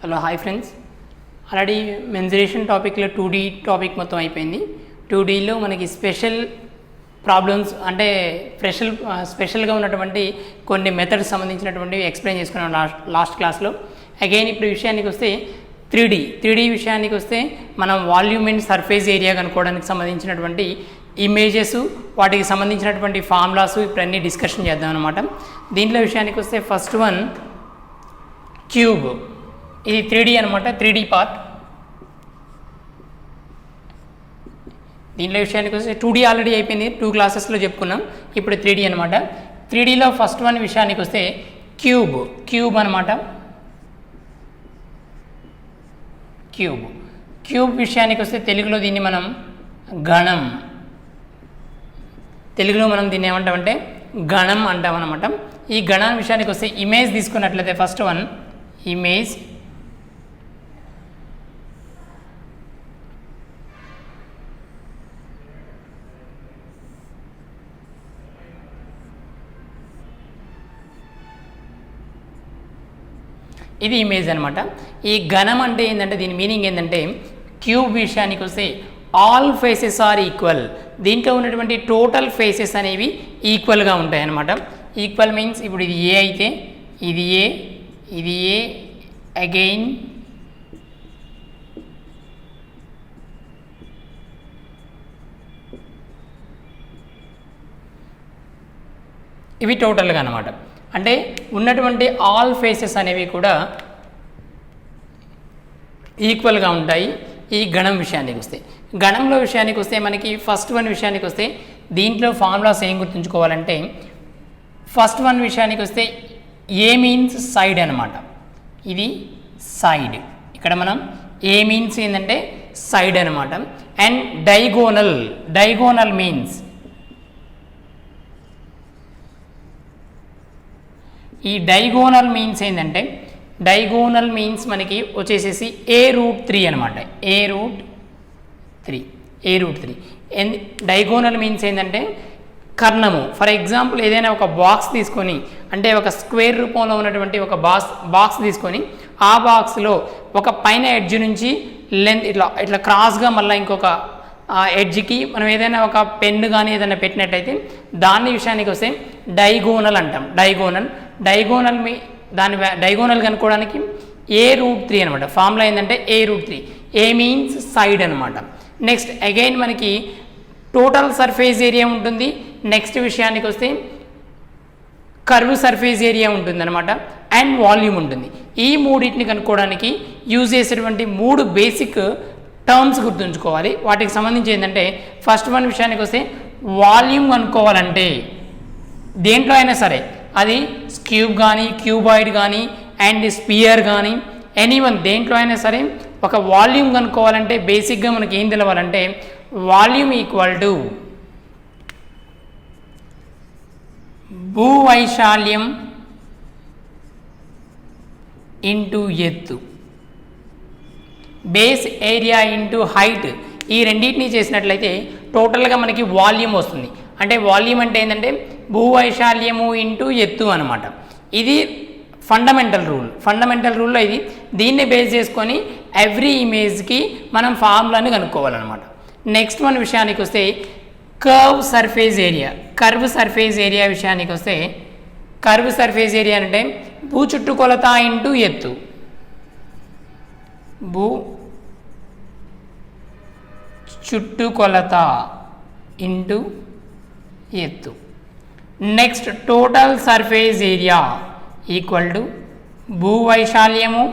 Hello hi friends, already mensuration టాపిక్లో 2D topic మొత్తం అయిపోయింది. 2Dలో మనకి స్పెషల్ ప్రాబ్లమ్స్ అంటే స్పెషల్గా ఉన్నటువంటి కొన్ని మెథడ్స్ సంబంధించినటువంటివి ఎక్స్ప్లెయిన్ చేసుకున్నాం లాస్ట్ క్లాస్లో. అగైన్ ఇప్పుడు విషయానికి వస్తే 3D విషయానికి వస్తే మనం వాల్యూమ్ అండ్ సర్ఫేస్ ఏరియా కనుక్కోవడానికి సంబంధించినటువంటి ఇమేజెస్, వాటికి సంబంధించినటువంటి ఫార్ములాస్ ఇప్పుడు అన్నీ డిస్కషన్ చేద్దాం అనమాట. దీంట్లో విషయానికి వస్తే ఫస్ట్ వన్ క్యూబ్. ఇది 3D అనమాట, 3D పార్ట్. దీంట్లో విషయానికి వస్తే 2D ఆల్రెడీ అయిపోయింది, 2 క్లాసెస్లో చెప్పుకున్నాం. ఇప్పుడు 3D అనమాట. 3Dలో ఫస్ట్ వన్ విషయానికి వస్తే క్యూబ్ అనమాట. క్యూబ్ విషయానికి వస్తే తెలుగులో దీన్ని మనం గణం, తెలుగులో మనం దీన్ని ఏమంటామంటే గణం అంటాం అనమాట. ఈ గణం విషయానికి వస్తే ఇమేజ్ తీసుకున్నట్లయితే ఫస్ట్ వన్ ఇమేజ్, ఇది ఇమేజ్ అనమాట. ఈ గణం అంటే ఏంటంటే దీని మీనింగ్ ఏంటంటే క్యూబ్ విషయానికి వస్తే ఆల్ ఫేసెస్ ఆర్ ఈక్వల్. దీంట్లో ఉన్నటువంటి టోటల్ ఫేసెస్ అనేవి ఈక్వల్గా ఉంటాయి అన్నమాట. ఈక్వల్ మీన్స్ ఇప్పుడు ఇది ఏ అయితే ఇది ఏ అగైన్ ఇవి టోటల్గా అనమాట. అంటే ఉన్నటువంటి ఆల్ ఫేసెస్ అనేవి కూడా ఈక్వల్గా ఉంటాయి ఈ గణం విషయానికి వస్తే. గణంలో విషయానికి వస్తే మనకి ఫస్ట్ వన్ విషయానికి వస్తే దీంట్లో ఫార్ములాస్ ఏం గుర్తుంచుకోవాలంటే ఫస్ట్ వన్ విషయానికి వస్తే ఏ మీన్స్ సైడ్ అనమాట. ఇది సైడ్, ఇక్కడ మనం ఏ మీన్స్ ఏంటంటే సైడ్ అనమాట. అండ్ డైగోనల్ మీన్స్, ఈ డైగోనల్ మీన్స్ ఏంటంటే డైగోనల్ మీన్స్ మనకి వచ్చేసేసి A√3 అనమాట. A√3 డైగోనల్ మీన్స్ ఏంటంటే కర్ణము. ఫర్ ఎగ్జాంపుల్ ఏదైనా ఒక బాక్స్ తీసుకొని, అంటే ఒక స్క్వేర్ రూపంలో ఉన్నటువంటి ఒక బాక్స్ తీసుకొని ఆ బాక్స్లో ఒక పైన ఎడ్జ్ నుంచి లెంత్ ఇట్లా క్రాస్గా మళ్ళీ ఇంకొక ఎడ్జ్కి మనం ఏదైనా ఒక పెన్ను కానీ ఏదైనా పెట్టినట్టయితే దాని విషయానికి వస్తే డైగోనల్ అంటాం. డైగోనల్ కనుక్కోవడానికి A√3 అనమాట. ఫార్ములా ఏంటంటే A√3. ఏ మీన్స్ సైడ్ అనమాట. నెక్స్ట్ అగైన్ మనకి టోటల్ సర్ఫేస్ ఏరియా ఉంటుంది. నెక్స్ట్ విషయానికి వస్తే కర్వ్ సర్ఫేస్ ఏరియా ఉంటుంది అనమాట. అండ్ వాల్యూమ్ ఉంటుంది. ఈ మూడింటిని కనుక్కోవడానికి యూజ్ చేసేటువంటి 3 బేసిక్ టర్మ్స్ గుర్తుంచుకోవాలి. వాటికి సంబంధించి ఏంటంటే ఫస్ట్ వన్ విషయానికి వస్తే వాల్యూమ్ కనుక్కోవాలంటే దేంట్లో అయినా సరే, అది క్యూబ్ కానీ క్యూబాయిడ్ కానీ అండ్ స్పియర్ కానీ ఎనీవన్ దేంట్లో అయినా సరే ఒక వాల్యూమ్ కనుక్కోవాలంటే బేసిక్గా మనకి ఏం తెలవాలంటే వాల్యూమ్ ఈక్వల్ టు భూవైశాల్యం ఇంటూ ఎత్తు, బేస్ ఏరియా ఇంటూ హైట్. ఈ రెండింటిని చేసినట్లయితే టోటల్గా మనకి వాల్యూమ్ వస్తుంది. అంటే వాల్యూమ్ అంటే ఏంటంటే భూవైశాల్యము ఇంటూ ఎత్తు అనమాట. ఇది ఫండమెంటల్ రూల్లో ఇది. దీన్ని బేస్ చేసుకొని ఎవ్రీ ఇమేజ్కి మనం ఫార్ములాని కనుక్కోవాలన్నమాట. నెక్స్ట్ మన విషయానికి వస్తే కర్వ్ సర్ఫేస్ ఏరియా విషయానికి వస్తే కర్వ్ సర్ఫేస్ ఏరియా అంటే భూ చుట్టుకొలత ఇంటూ ఎత్తు, భూ చుట్టుకొలత ఇంటూ ఎత్తు. Next total surface area equal to భూవైశాల్యము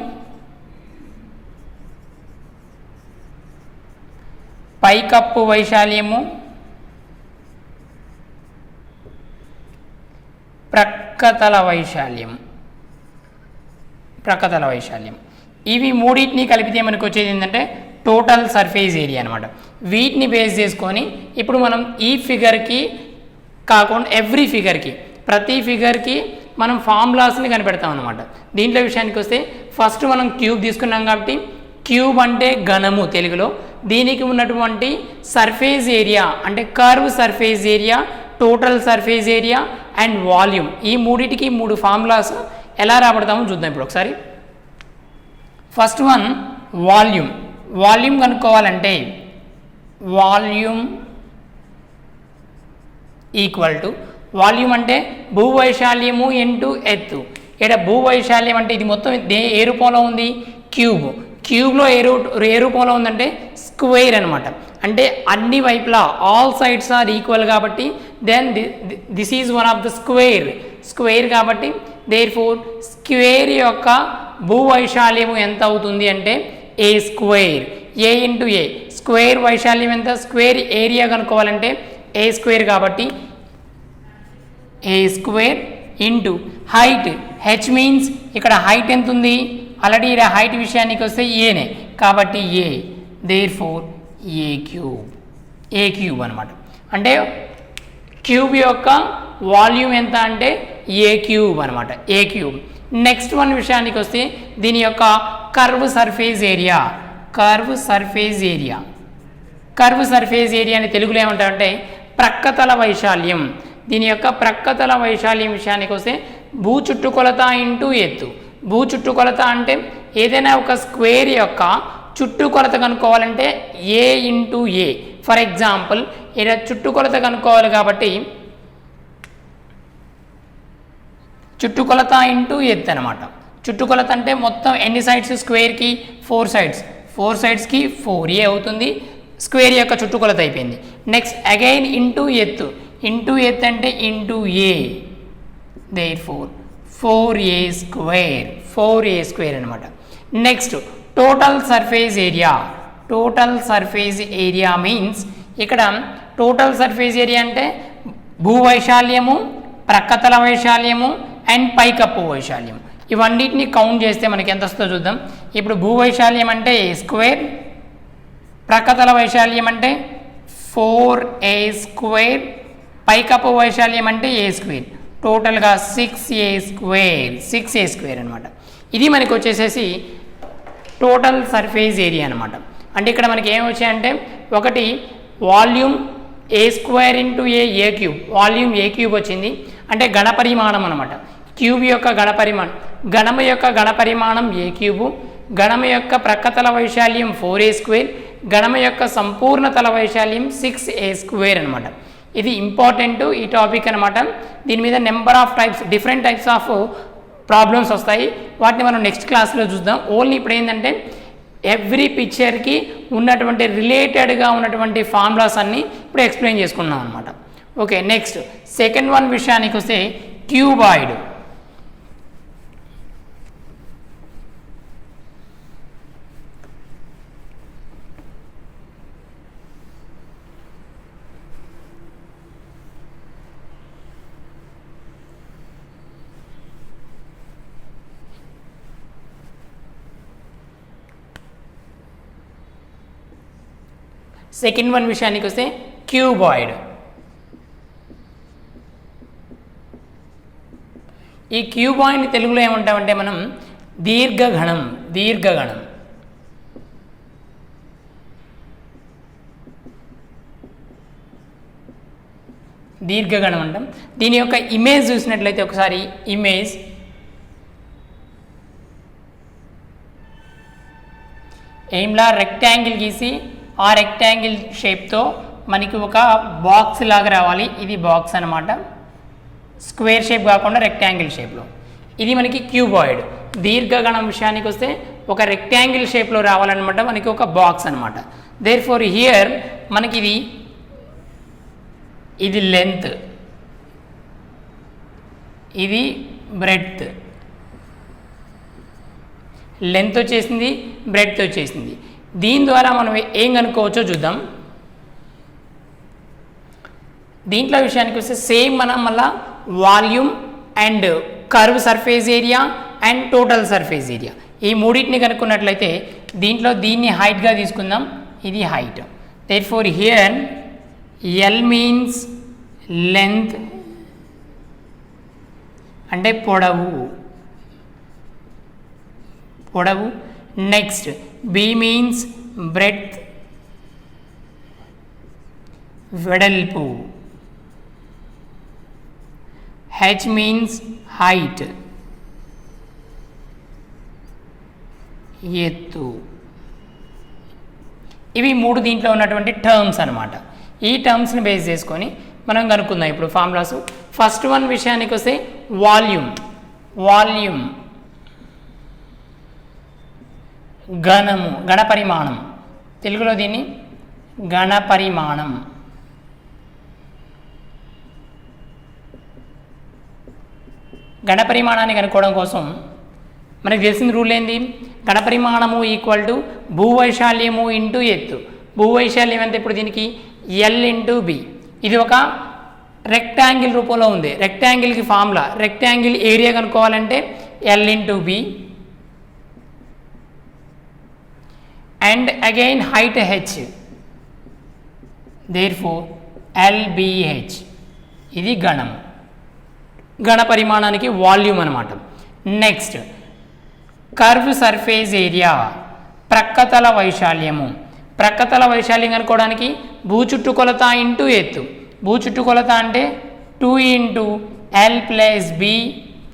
పైకప్పు వైశాల్యము ప్రక్కతల వైశాల్యం. ఇవి మూడింటిని కలిపితే మనకు వచ్చేది ఏంటంటే టోటల్ సర్ఫేస్ ఏరియా అనమాట. వీటిని బేస్ చేసుకొని ఇప్పుడు మనం ఈ ఫిగర్కి కాకుండా ఎవ్రీ ఫిగర్కి, ప్రతి ఫిగర్కి మనం ఫార్ములాస్ని కనిపెడతాం అనమాట. దీంట్లో విషయానికి వస్తే ఫస్ట్ మనం క్యూబ్ తీసుకున్నాం కాబట్టి క్యూబ్ అంటే ఘనము తెలుగులో. దీనికి ఉన్నటువంటి సర్ఫేస్ ఏరియా అంటే curve surface area, total surface area and volume, ఈ మూడింటికి 3 ఫార్ములాస్ ఎలా రాబడతామో చూద్దాం ఇప్పుడు ఒకసారి. First one volume. వాల్యూమ్ కనుక్కోవాలంటే వాల్యూమ్ ఈక్వల్ టు, వాల్యూమ్ అంటే భూవైశాల్యము ఇంటూ ఎత్తు. ఇక్కడ భూవైశాల్యం అంటే ఇది మొత్తం ఏ రూపంలో ఉంది, క్యూబ్. క్యూబ్లో ఏ రూపంలో ఉందంటే స్క్వేర్ అనమాట. అంటే అన్ని వైపులా ఆల్ సైడ్స్ ఆర్ ఈక్వల్ కాబట్టి then this is one of the square కాబట్టి దేర్ ఫోర్ స్క్వేర్ యొక్క భూవైశాల్యము ఎంత అవుతుంది అంటే A square. A into A, square వైశాల్యం ఎంత, స్క్వేర్ ఏరియా కనుక్కోవాలంటే ఏ స్క్వేర్ కాబట్టి A square into height. H means ఇక్కడ హైట్ ఎంత ఉంది, ఆల్రెడీ ఇక్కడ హైట్ విషయానికి వస్తే ఏనే కాబట్టి A, therefore A cube అనమాట. అంటే క్యూబ్ యొక్క వాల్యూమ్ ఎంత అంటే ఏ క్యూబ్ అనమాట, ఏ క్యూబ్. నెక్స్ట్ వన్ విషయానికి వస్తే దీని యొక్క curve surface area. Curve surface area అని తెలుగులో ఏమంటారంటే ప్రక్కతల వైశాల్యం. దీని యొక్క ప్రక్కతల వైశాల్యం విషయానికి వస్తే భూ చుట్టుకొలత ఇంటూ ఎత్తు. భూ చుట్టుకొలత అంటే ఏదైనా ఒక స్క్వేర్ యొక్క చుట్టుకొలత కనుక్కోవాలంటే ఏ ఇంటూ ఏ. ఫర్ ఎగ్జాంపుల్ ఇక్కడ చుట్టుకొలత కనుక్కోవాలి కాబట్టి చుట్టుకొలత ఇంటూ ఎత్తు అనమాట. చుట్టుకొలత అంటే మొత్తం ఎన్ని సైడ్స్ స్క్వేర్కి, 4 సైడ్స్. 4 సైడ్స్కి 4 ఏ అవుతుంది, స్క్వేర్ యొక్క చుట్టుకొలత అయిపోయింది. నెక్స్ట్ అగైన్ ఇంటూ ఎత్తు. ఇంటూ ఎత్తు అంటే into A, therefore 4a square అనమాట. Next total surface area means ఇక్కడ టోటల్ సర్ఫేస్ ఏరియా అంటే భూవైశాల్యము, ప్రక్కతల వైశాల్యము అండ్ పైకప్పు వైశాల్యం. ఇవన్నిటిని కౌంట్ చేస్తే మనకి ఎంత వస్తుందో చూద్దాం. ఇప్పుడు భూవైశాల్యం అంటే ఏ స్క్వేర్, ప్రక్కతల వైశాల్యం అంటే 4a స్క్వేర్, పైకప్పు వైశాల్యం అంటే ఏ స్క్వేర్. టోటల్గా 6a స్క్వేర్ అనమాట. ఇది మనకి వచ్చేసేసి టోటల్ సర్ఫేస్ ఏరియా అనమాట. అంటే ఇక్కడ మనకి ఏం వచ్చాయంటే ఒకటి వాల్యూమ్ ఏ స్క్వేర్ ఇంటూ ఏ క్యూబ్, వాల్యూమ్ ఏ క్యూబ్ వచ్చింది. అంటే ఘనపరిమాణం అనమాట. క్యూబ్ యొక్క ఘనపరిమాణం, ఘనము యొక్క ఘనపరిమాణం ఏ క్యూబు, ఘనము యొక్క ప్రక్కతల వైశాల్యం 4a స్క్వేర్, ఘనము యొక్క సంపూర్ణ తల వైశాల్యం 6a స్క్వేర్ అనమాట. ఇది ఇంపార్టెంట్ ఈ టాపిక్ అనమాట. దీని మీద number of different types of problems వస్తాయి. వాటిని మనం నెక్స్ట్ క్లాస్లో చూద్దాం. ఓన్లీ ఇప్పుడు ఏంటంటే ఎవ్రీ పిక్చర్కి ఉన్నటువంటి రిలేటెడ్గా ఉన్నటువంటి ఫార్ములాస్ అన్నీ ఇప్పుడు ఎక్స్ప్లెయిన్ చేసుకున్నాం అనమాట. ఓకే, నెక్స్ట్ సెకండ్ వన్ విషయానికి వస్తే క్యూబాయిడ్. సెకండ్ వన్ విషయానికి వస్తే క్యూబాయిడ్. ఈ క్యూబాయిడ్ని తెలుగులో ఏమంటామంటే మనం దీర్ఘగణం అంటాం. దీని యొక్క ఇమేజ్ చూసినట్లయితే ఒకసారి ఇమేజ్ ఏంలా రెక్టాంగిల్ గీసి ఆ రెక్టాంగిల్ షేప్తో మనకి ఒక బాక్స్ లాగా రావాలి. ఇది బాక్స్ అనమాట, స్క్వేర్ షేప్ కాకుండా రెక్టాంగిల్ షేప్లో. ఇది మనకి క్యూబాయిడ్. దీర్ఘగణం విషయానికి వస్తే ఒక రెక్టాంగిల్ షేప్లో రావాలన్నమాట, మనకి ఒక బాక్స్ అనమాట. దేర్ ఫోర్ హియర్ మనకి ఇది లెంత్, ఇది బ్రెడ్త్. లెంత్ వచ్చేసింది, బ్రెడ్త్ వచ్చేసింది. దీని ద్వారా మనం ఏం కనుక్కోవచ్చో చూద్దాం. దీంట్లో విషయానికి వస్తే సేమ్ మనం మళ్ళా volume and curve surface area and total surface area ఈ మూడింటిని కనుక్కున్నట్లయితే దీంట్లో దీన్ని హైట్గా తీసుకుందాం. ఇది height. There four here L means length అంటే పొడవు. నెక్స్ట్ బి మీన్స్ బ్రెడ్త్ వెడల్పు. H means height. ఎత్తు. ఇవి 3 దీంట్లో ఉన్నటువంటి టర్మ్స్ అనమాట. ఈ టర్మ్స్ని బేస్ చేసుకొని మనం కనుక్కుందాం ఇప్పుడు ఫార్ములాస్. ఫస్ట్ వన్ విషయానికి వస్తే వాల్యూమ్. వాల్యూమ్ ఘనము, ఘనపరిమాణం, తెలుగులో దీన్ని ఘనపరిమాణం. ఘనపరిమాణాన్ని కనుక్కోవడం కోసం మనకు తెలిసిన రూల్ ఏంది? ఘనపరిమాణము ఈక్వల్ టు భూవైశాల్యము ఇంటూ ఎత్తు. భూవైశాల్యం ఎంత ఇప్పుడు దీనికి? L into B. ఇది ఒక రెక్టాంగిల్ రూపంలో ఉంది. రెక్టాంగిల్కి ఫార్ములా, రెక్టాంగిల్ ఏరియా కనుక్కోవాలంటే L into B and again height H, therefore LBH. ఇది ఘనం, ఘన పరిమాణానికి వాల్యూమ్ అనమాట. నెక్స్ట్ కర్వ్ సర్ఫేస్ ఏరియా, ప్రక్కతల వైశాల్యము. ప్రక్కతల వైశాల్యం కనుక్కోవడానికి భూ చుట్టుకొలత ఇంటూ ఎత్తు. భూ చుట్టుకొలత అంటే 2 into L plus B,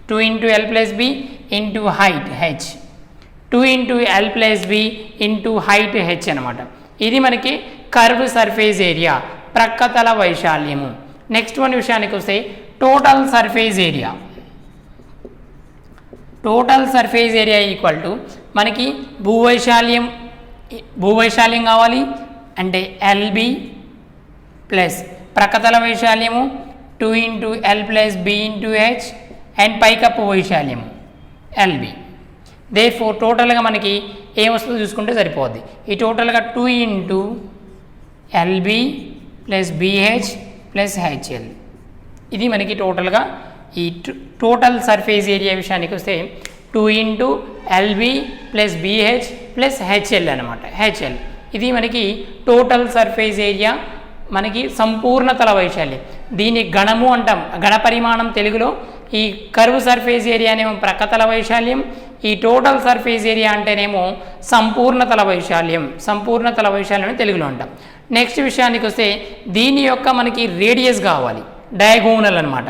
2 into L plus B into height H, 2 into L plus B into height H అనమాట. ఇది మనకి కర్వ్ సర్ఫేస్ ఏరియా, ప్రక్కతల వైశాల్యము. నెక్స్ట్ వన్ విషయానికి వస్తే total surface area. Total surface area equal to మనకి భూవైశాల్యం కావాలి అంటే ఎల్బి ప్లస్ ప్రక్కతల వైశాల్యము 2 into L plus B into H and పైకప్పు వైశాల్యము ఎల్బి. దేర్ఫోర్ టోటల్గా మనకి ఏమొస్తుందో చూసుకుంటే సరిపోద్ది. ఈ టోటల్గా 2 into LB plus BH plus HL. ఇది మనకి టోటల్గా ఈ టోటల్ సర్ఫేస్ ఏరియా విషయానికి వస్తే 2 into LB plus BH plus HL అనమాట. హెచ్ఎల్ ఇది మనకి టోటల్ సర్ఫేస్ ఏరియా, మనకి సంపూర్ణ తల వైశాల్యం. దీన్ని ఘనము అంటాం, ఘన పరిమాణం తెలుగులో. ఈ కర్వ్ సర్ఫేస్ ఏరియా అనేమో ప్రక్కతల వైశాల్యం, ఈ టోటల్ సర్ఫేస్ ఏరియా అంటేనేమో సంపూర్ణ తల వైశాల్యం. సంపూర్ణ తల వైశాల్యం తెలుగులో అంటాం. నెక్స్ట్ విషయానికి వస్తే దీని యొక్క మనకి రేడియస్ కావాలి, డయాగోనల్ అనమాట.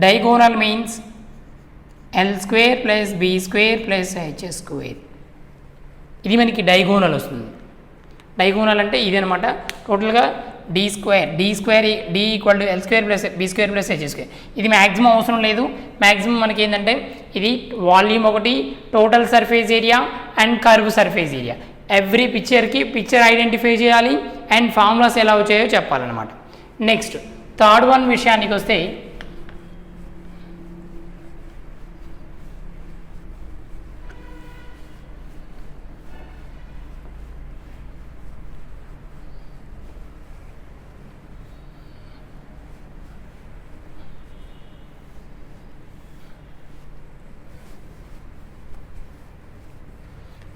Diagonal means L square plus B square plus HS square. ఇది మనకి డయాగోనల్ వస్తుంది. డయాగోనల్ అంటే ఇది అనమాట. టోటల్గా D square D equal to L square plus B square plus H square. ఇది మ్యాక్సిమం అవసరం లేదు. మ్యాక్సిమం మనకి ఏంటంటే ఇది వాల్యూమ్ ఒకటి, total surface area and curve surface area. Every picture identify చేయాలి అండ్ ఫార్ములాస్ ఎలా వచ్చాయో చెప్పాలన్నమాట. నెక్స్ట్ థర్డ్ వన్ విషయానికి వస్తే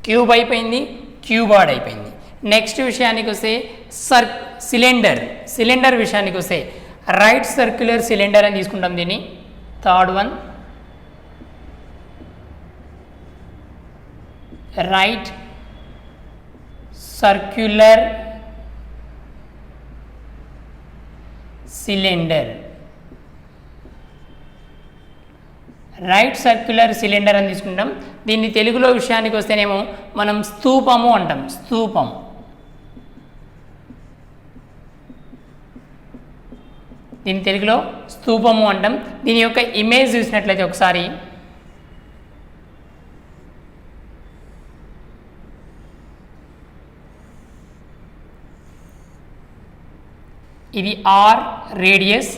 క్యూబ్ అయిపోయింది, క్యూబార్డ్ అయిపోయింది. నెక్స్ట్ విషయానికి వస్తే సిలిండర్ విషయానికి వస్తే రైట్ సర్క్యులర్ సిలిండర్ అని తీసుకుంటాం దీన్ని. Third one right circular cylinder. Right circular cylinder అని తీసుకుంటాం. దీన్ని తెలుగులో విషయానికి వస్తేనేమో మనం స్తూపము అంటాం. స్తూపం. దీన్ని తెలుగులో స్తూపము అంటాం. దీని యొక్క ఇమేజ్ చూసినట్లయితే ఒకసారి ఇది R radius,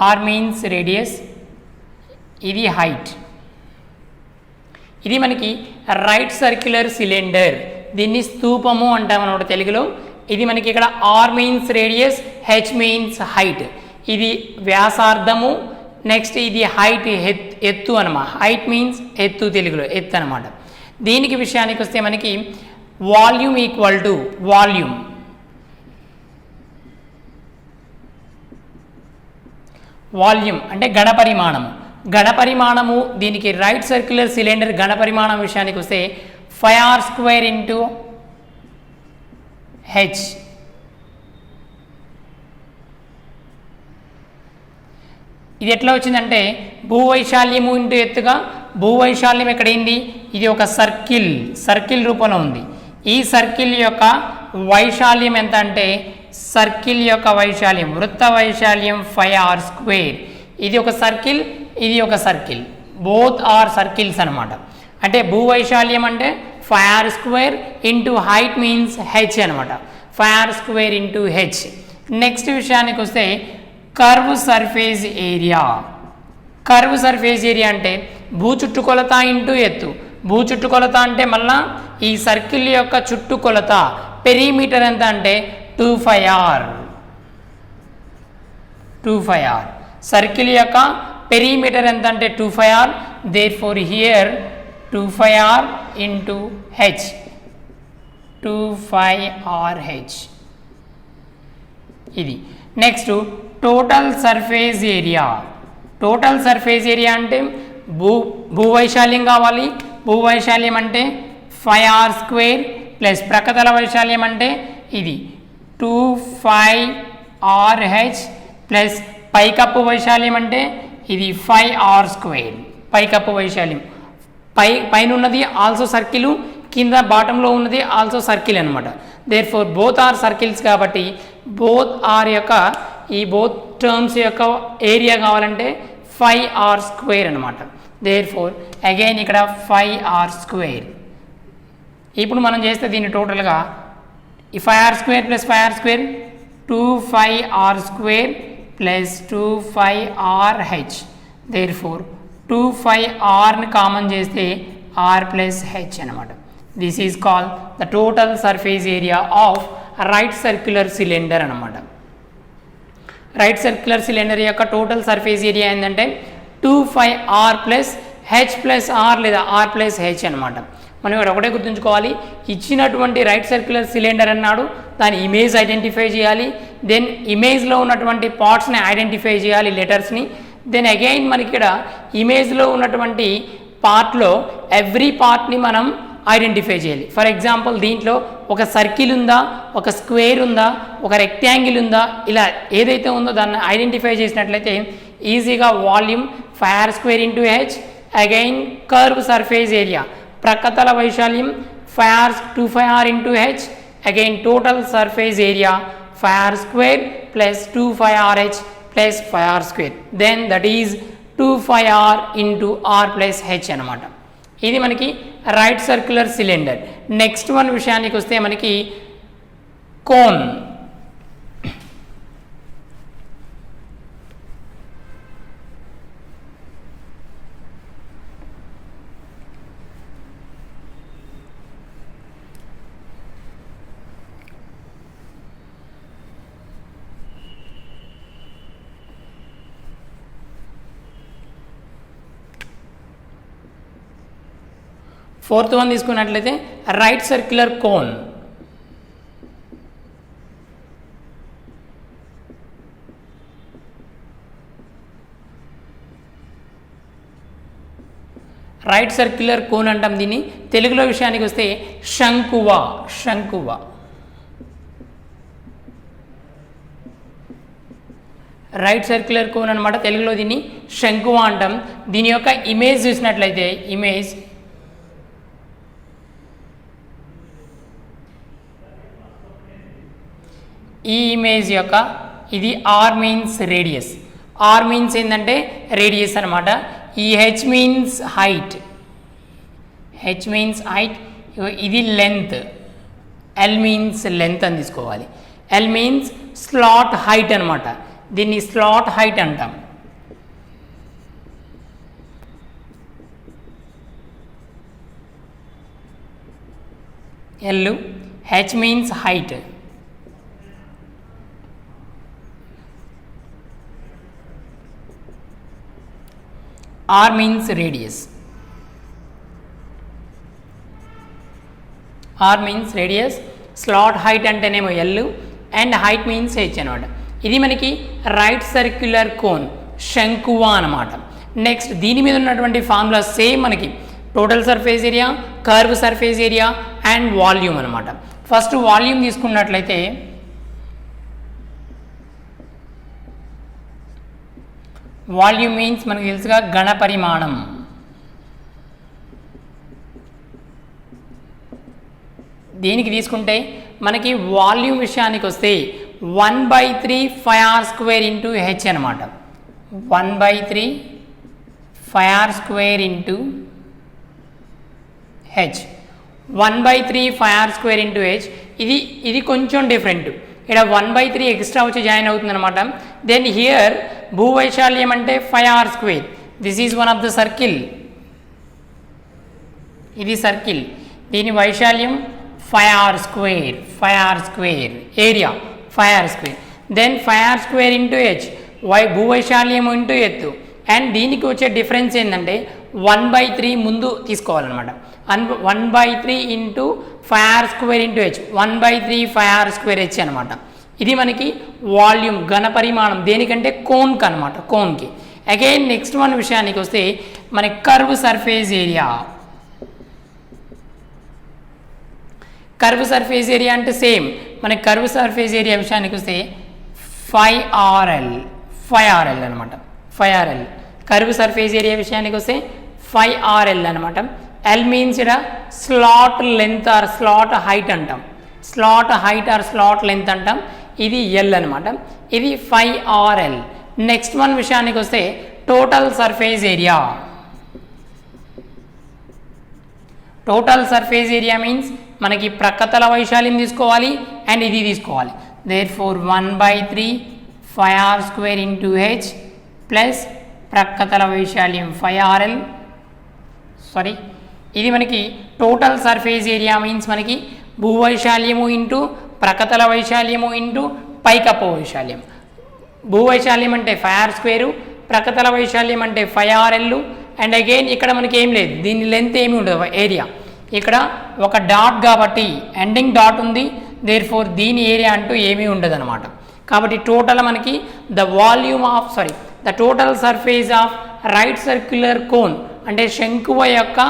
R means radius, ఇది హైట్. ఇది మనకి రైట్ సర్క్యులర్ సిలిండర్, దీన్ని స్తూపము అంటాం అన్నమాట తెలుగులో. ఇది మనకి ఇక్కడ R means radius, H means height. ఇది వ్యాసార్థము. నెక్స్ట్ ఇది హైట్, ఎత్తు అనమాట. హైట్ మీన్స్ ఎత్తు, తెలుగులో ఎత్తు అనమాట. దీనికి విషయానికి వస్తే మనకి వాల్యూమ్ ఈక్వల్ టు వాల్యూమ్ అంటే ఘనపరిమాణము. దీనికి రైట్ సర్క్యులర్ సిలిండర్ ఘనపరిమాణం విషయానికి వస్తే 5r² ఇంటూ హెచ్. ఇది ఎట్లా వచ్చిందంటే భూవైశాల్యము ఇంటూ ఎత్తుగా భూవైశాల్యం ఎక్కడైంది, ఇది ఒక సర్కిల్ రూపంలో ఉంది. ఈ సర్కిల్ యొక్క వైశాల్యం ఎంత అంటే సర్కిల్ యొక్క వైశాల్యం వృత్త వైశాల్యం 5r². ఇది ఒక సర్కిల్, ఇది ఒక సర్కిల్, బోత్ ఆర్ సర్కిల్స్ అనమాట. అంటే భూవైశాల్యం అంటే 5r² into height means h అనమాట, 5r² ఇంటూ h. నెక్స్ట్ విషయానికి వస్తే curve surface area. Curve surface area అంటే భూ చుట్టుకొలత ఇంటూ ఎత్తు. భూ చుట్టుకొలత అంటే మళ్ళా ఈ సర్కిల్ యొక్క చుట్టుకొలత పెరిమీటర్ ఎంత అంటే 25r. సర్కిల్ యొక్క పెరిమీటర్ ఎంత అంటే 25r. There four here 25r into h, 25rh. ఇది next total surface area. Total surface area అంటే భూవైశాల్యం కావాలి. భూవైశాల్యం అంటే 5r² ప్లస్ ప్రక్కతల వైశాల్యం అంటే ఇది 25rh ప్లస్ పైకప్పు వైశాల్యం అంటే ఇది 5r². పైకప్పు వైశాల్యం పైన ఉన్నది ఆల్సో సర్కిల్, కింద బాటంలో ఉన్నది ఆల్సో సర్కిల్ అనమాట. Therefore both R circles కాబట్టి బోత్ ఆర్ యొక్క ఈ బోత్ టర్మ్స్ యొక్క ఏరియా కావాలంటే 5r² అనమాట. దేర్ ఫోర్ అగైన్ ఇక్కడ 5r². ఇప్పుడు మనం చేస్తే దీన్ని టోటల్గా ఈ 5r² plus 5r² 25r² plus 25rh. Therefore 25rని కామన్ చేస్తే r ప్లస్ h అనమాట. This is called the total surface area of right circular cylinder అనమాట. రైట్ సర్క్యులర్ సిలిండర్ యొక్క టోటల్ సర్ఫేస్ ఏరియా ఏంటంటే 25r plus h plus r లేదా r plus h అనమాట. మనం ఇక్కడ ఒకటే గుర్తుంచుకోవాలి, ఇచ్చినటువంటి రైట్ సర్క్యులర్ సిలిండర్ అన్నాడు, దాని ఇమేజ్ ఐడెంటిఫై చేయాలి. దెన్ ఇమేజ్లో ఉన్నటువంటి పార్ట్స్ని ఐడెంటిఫై చేయాలి, లెటర్స్ని. దెన్ అగైన్ మనకి ఇక్కడ ఇమేజ్లో ఉన్నటువంటి పార్ట్లో ఎవ్రీ పార్ట్ని మనం ఐడెంటిఫై చేయాలి. ఫర్ ఎగ్జాంపుల్ దీంట్లో ఒక సర్కిల్ ఉందా, ఒక స్క్వేర్ ఉందా, ఒక రెక్టాంగిల్ ఉందా, ఇలా ఏదైతే ఉందో దాన్ని ఐడెంటిఫై చేసినట్లయితే ఈజీగా volume 5r² into h, again curve surface area ప్రక్కతల వైశాల్యం 25r into h, again total surface area 5r² plus 25rh plus 5r². Then that is 25r into r plus h అనమాట. ఇది మనకి right circular cylinder. Next one విషయానికి వస్తే మనకి cone. Fourth one తీసుకున్నట్లయితే right circular cone. Right circular cone అంటాం దీన్ని. తెలుగులో విషయానికి వస్తే శంకువ. రైట్ సర్క్యులర్ కోన్ అనమాట, తెలుగులో దీన్ని శంకువ అంటాం. దీని యొక్క ఇమేజ్ చూసినట్లయితే ఈ ఇమేజ్ యొక్క ఇది R means radius. R means ఏంటంటే రేడియస్ అనమాట. ఈ హెచ్ మీన్స్ హైట్. ఇది లెంత్. ఎల్ మీన్స్ లెంత్ అని తీసుకోవాలి. ఎల్ మీన్స్ స్లాట్ హైట్ అనమాట. దీన్ని స్లాట్ హైట్ అంటాం. L. H means height. R means radius. Slot height అంటేనేమో L and height means H అనమాట. ఇది మనకి రైట్ సర్క్యులర్ కోన్ శంకువ అనమాట. నెక్స్ట్ దీని మీద ఉన్నటువంటి ఫార్ములా సేమ్ మనకి total surface area, curve surface area and volume అనమాట. ఫస్ట్ వాల్యూమ్ తీసుకున్నట్లయితే వాల్యూమ్ మీన్స్ మనకు తెలుసుగా ఘన పరిమాణం. దీనికి తీసుకుంటే మనకి వాల్యూమ్ విషయానికి వస్తే 1/3 πr² ఇంటూ హెచ్ అనమాట. 1/3 πr² into H. 1/3 πr² into H. ఇది కొంచెం డిఫరెంట్. ఇక్కడ 1/3 ఎక్స్ట్రా వచ్చి జాయిన్ అవుతుంది అనమాట. దెన్ హియర్ భూవైశాల్యం అంటే 5r². This is one of the circle. ఇది సర్కిల్, దీని వైశాల్యం 5r². Area 5r². Then 5r² into H, భూవైశాల్యం ఇంటూ ఎత్తు. అండ్ దీనికి వచ్చే డిఫరెన్స్ ఏంటంటే 1/3 ముందు తీసుకోవాలన్నమాట. 1/3 into 5r² into H, 1/3 5r² H అనమాట. ఇది మనకి వాల్యూమ్ ఘన పరిమాణం దేనికంటే కోన్కి అనమాట, కోన్కి. అగైన్ నెక్స్ట్ వన్ విషయానికి వస్తే మనకి curve surface area. Curve surface area అంటే సేమ్ మనకి కర్వ్ సర్ఫేస్ ఏరియా విషయానికి వస్తే 5RL అనమాట. 5RL కర్వ్ సర్ఫేస్ ఏరియా విషయానికి వస్తే 5RL అనమాట. ఎల్ మీన్స్ ఇక్కడ slant length or slant height అంటాం. Slant height or slant length అంటాం. ఇది ఎల్ అనమాట. ఇది 5RL. నెక్స్ట్ వన్ విషయానికి వస్తే total surface area. Total surface area means మనకి ప్రక్కతల వైశాల్యం తీసుకోవాలి అండ్ ఇది తీసుకోవాలి. Therefore 1/3 5r² into H plus ప్రక్కతల వైశాల్యం 5RL. ఇది మనకి టోటల్ సర్ఫేస్ ఏరియా మీన్స్ మనకి భూవైశాల్యము ఇంటూ ప్రక్కతల వైశాల్యము ఇంటూ పైకప్పు వైశాల్యం. భూవైశాల్యం అంటే 5r², ప్రక్కతల వైశాల్యం అంటే 5RL. అండ్ అగైన్ ఇక్కడ మనకి ఏం లేదు, దీని లెంత్ ఏమి ఉండదు ఏరియా. ఇక్కడ ఒక డాట్ కాబట్టి ఎండింగ్ డాట్ ఉంది, దేర్ఫోర్ దీని ఏరియా అంటూ ఏమీ ఉండదు అనమాట. కాబట్టి టోటల్ మనకి the total surface of right circular cone అంటే శంకువ యొక్క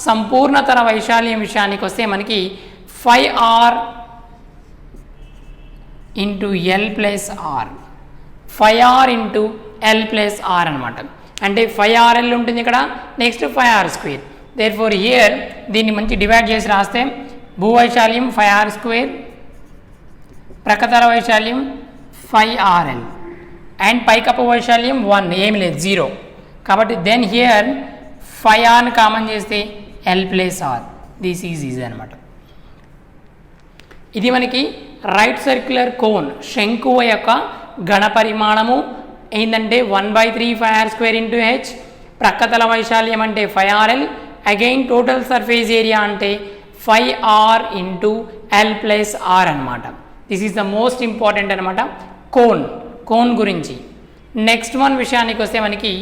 సంపూర్ణతర వైశాల్యం విషయానికి వస్తే మనకి 5R into L plus R. 5R into L plus R అనమాట. అంటే 5RL ఉంటుంది ఇక్కడ, నెక్స్ట్ 5r². దేర్ఫోర్ హియర్ దీన్ని మంచి డివైడ్ చేసి రాస్తే భూవైశాల్యం 5r², ప్రక్కతల వైశాల్యం 5RL అండ్ పైకప్పు వైశాల్యం 1, ఏమి లేదు 0. కాబట్టి దెన్ హియర్ 5Rని కామన్ చేస్తే L plus R. This is easy అనమాట. ఇది మనకి రైట్ సర్క్యులర్ కోన్ శంకువ యొక్క ఘన పరిమాణము ఏంటంటే 1/3 5r² ఇంటూ హెచ్, ప్రక్కతల వైశాల్యం అంటే 5RL. Again total surface area అంటే 5R into L plus R అనమాట. This is the most important అనమాట కోన్ గురించి. నెక్స్ట్ వన్ విషయానికి వస్తే మనకి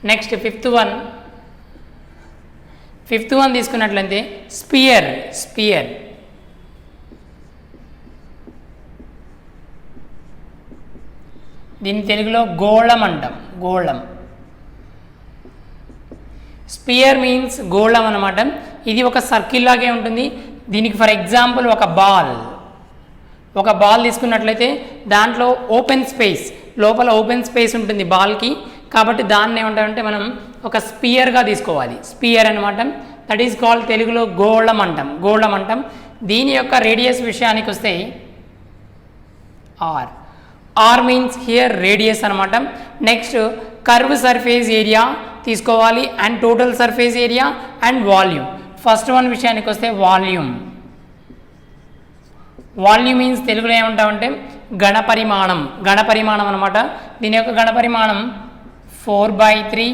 నెక్స్ట్ ఫిఫ్త్ వన్ తీసుకున్నట్లయితే స్పియర్. దీన్ని తెలుగులో గోళం అంటాం. స్పియర్ మీన్స్ గోళం అనమాట. ఇది ఒక సర్కిల్ లాగే ఉంటుంది. దీనికి ఫర్ ఎగ్జాంపుల్ ఒక బాల్ తీసుకున్నట్లయితే దాంట్లో లోపల ఓపెన్ స్పేస్ ఉంటుంది బాల్కి. కాబట్టి దాన్ని ఏమంటామంటే మనం ఒక స్పియర్గా తీసుకోవాలి. స్పియర్ అనమాట. దట్ ఈస్ కాల్డ్ తెలుగులో గోళం అంటాం. దీని యొక్క రేడియస్ విషయానికి వస్తే ఆర్ మీన్స్ హియర్ రేడియస్ అనమాట. నెక్స్ట్ కర్వ్ సర్ఫేస్ ఏరియా తీసుకోవాలి and total surface area and volume. First one విషయానికి వస్తే వాల్యూమ్ మీన్స్ తెలుగులో ఏమంటామంటే ఘన పరిమాణం అనమాట. దీని యొక్క ఘన పరిమాణం 4/3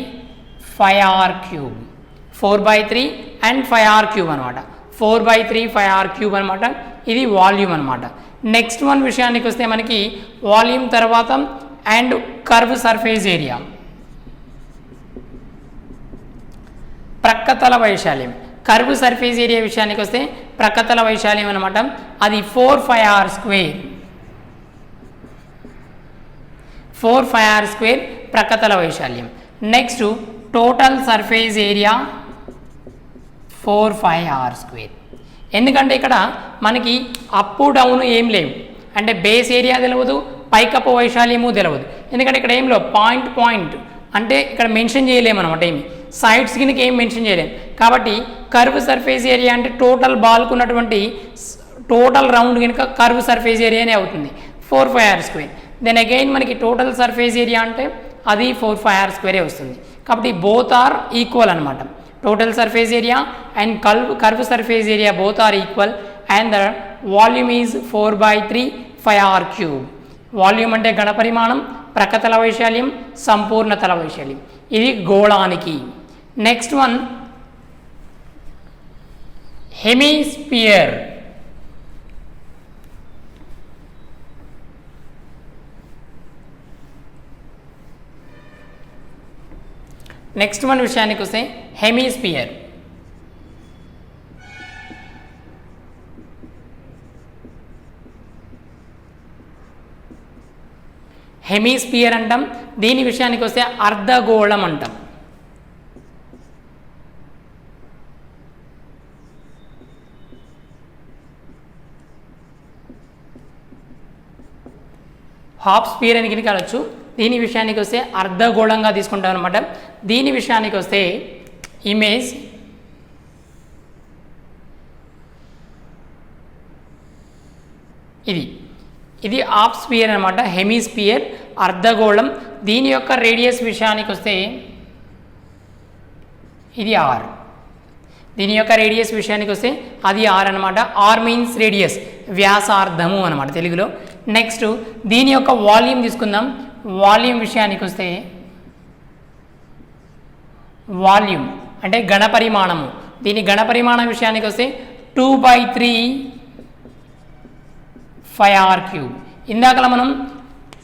5r³ 4/3 అండ్ 5r³ అనమాట. 4/3 5r³ అనమాట. ఇది వాల్యూమ్ అనమాట. నెక్స్ట్ వన్ విషయానికి వస్తే మనకి వాల్యూమ్ తర్వాత అండ్ కర్వ్ సర్ఫేస్ ఏరియా, ప్రక్కతల వైశాల్యం. కర్వ్ సర్ఫేస్ ఏరియా విషయానికి వస్తే ప్రక్కతల వైశాల్యం అనమాట. అది 4 5r². 4πr² ప్రక్కతల వైశాల్యం. Next total surface area 4πr². ఎందుకంటే ఇక్కడ మనకి అప్ డౌన్ ఏం లేవు, అంటే బేస్ ఏరియా తెలియదు, పైకప్పు వైశాల్యము తెలియదు. ఎందుకంటే ఇక్కడ ఏం లేవు, పాయింట్ అంటే ఇక్కడ మెన్షన్ చేయలేమన్నమాట, ఏమి సైడ్స్ కింద ఏం మెన్షన్ చేయలేము. కాబట్టి కర్వ్ సర్ఫేస్ ఏరియా అంటే టోటల్ బాల్కు ఉన్నటువంటి టోటల్ రౌండ్ కనుక కర్వ్ సర్ఫేస్ ఏరియానే అవుతుంది 4πr². దెన్ అగైన్ మనకి టోటల్ సర్ఫేస్ ఏరియా అంటే అది 4πr² వస్తుంది. కాబట్టి బోత్ ఆర్ ఈక్వల్ అనమాట. Total surface area and curve surface area both are equal and the volume is 4/3 πr³. Volume అంటే ఘనపరిమాణం, ప్రక్కతల వైశాల్యం, సంపూర్ణ తల వైశాల్యం. ఇది గోళానికి. Next one hemisphere. Next one విషయానికి వస్తే హెమిస్పియర్. హెమిస్పియర్ అంటాం. దీని విషయానికి వస్తే అర్ధగోళం అంటాం. హాఫ్ స్పియర్ అని కింద అనొచ్చు. దీని విషయానికి వస్తే అర్ధగోళంగా తీసుకుంటాం అనమాట. దీని విషయానికి వస్తే ఇమేజ్ ఇది హాఫ్ స్పియర్ అనమాట. హెమిస్పియర్ అర్ధగోళం. దీని యొక్క రేడియస్ విషయానికి వస్తే ఇది ఆర్. దీని యొక్క రేడియస్ విషయానికి వస్తే అది ఆర్ అనమాట. ఆర్ మీన్స్ రేడియస్, వ్యాసార్థము అనమాట తెలుగులో. నెక్స్ట్ దీని యొక్క వాల్యూమ్ తీసుకుందాం. వాల్యూమ్ విషయానికి వస్తే వాల్యూమ్ అంటే ఘనపరిమాణము. దీని ఘనపరిమాణం విషయానికి వస్తే 2/3 πr³. ఇందాకలా మనం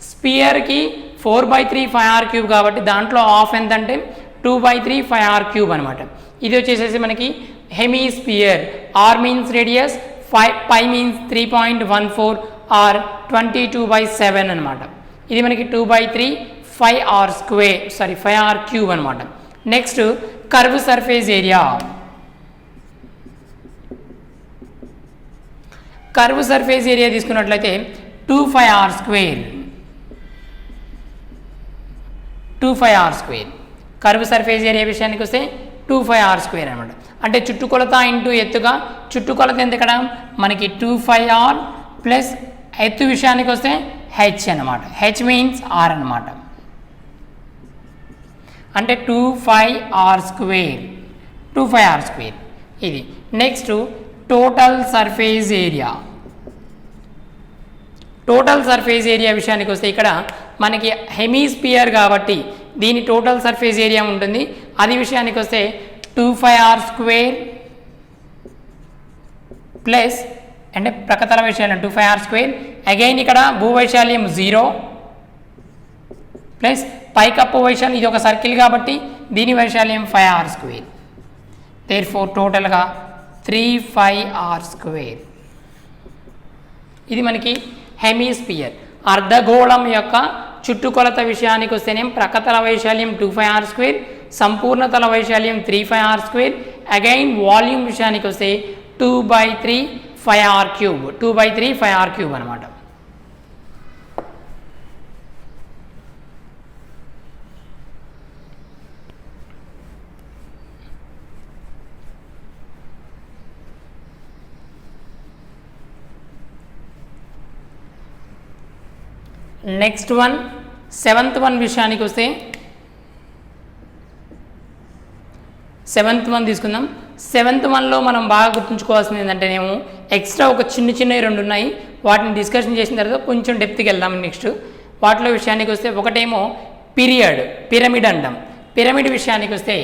స్పియర్కి 4/3 πr³ కాబట్టి దాంట్లో హాఫ్ ఎంత అంటే 2/3 πr³ అనమాట. ఇది వచ్చేసేసి మనకి hemisphere. R means radius, pi means 3.14 or 22/7 అనమాట. ఇది మనకి 2/3 πr³ అనమాట. Next curve surface area. Curve surface area తీసుకున్నట్లయితే 2πr². కర్వ్ సర్ఫేస్ ఏరియా విషయానికి వస్తే 2πr² అనమాట. అంటే చుట్టుకొలత ఇంటూ ఎత్తుగా, చుట్టుకొలత ఎంత ఇక్కడ మనకి 2πr ప్లస్ ఎత్తు విషయానికి వస్తే హెచ్ అనమాట. హెచ్ మీన్స్ ఆర్ అనమాట. అంటే 2πr². ఇది next total surface area. Total surface area విషయానికి వస్తే ఇక్కడ మనకి హెమిస్పియర్ కాబట్టి దీని టోటల్ సర్ఫేస్ ఏరియా ఉంటుంది. అది విషయానికి వస్తే 2πr² ప్లస్ అంటే ప్రక్కతల వైశాల్యం 2πr². అగైన్ ఇక్కడ భూవైశాల్యం 0 ప్లస్ పైకప్పు వైశాల్యం, ఇది ఒక సర్కిల్ కాబట్టి దీని వైశాల్యం 5r². దేర్ఫోర్ టోటల్గా 3πr². ఇది మనకి హెమిస్పియర్. అర్ధగోళం యొక్క చుట్టుకొలత విషయానికి వస్తేనేం ప్రక్కతల వైశాల్యం 2πr², సంపూర్ణ తల వైశాల్యం 3πr². అగైన్ వాల్యూమ్ విషయానికి వస్తే 2/3 πr³ అనమాట. నెక్స్ట్ వన్ 7th వన్ విషయానికి వస్తే 7th వన్ తీసుకుందాం. 7th వన్లో మనం బాగా గుర్తుంచుకోవాల్సింది ఏంటంటేనేమో ఎక్స్ట్రా ఒక చిన్నవి 2 ఉన్నాయి. వాటిని డిస్కషన్ చేసిన తర్వాత కొంచెం డెప్త్కి వెళ్దాం. నెక్స్ట్ వాటిలో విషయానికి వస్తే ఒకటేమో పిరమిడ్ అంటాం. పిరమిడ్ విషయానికి వస్తే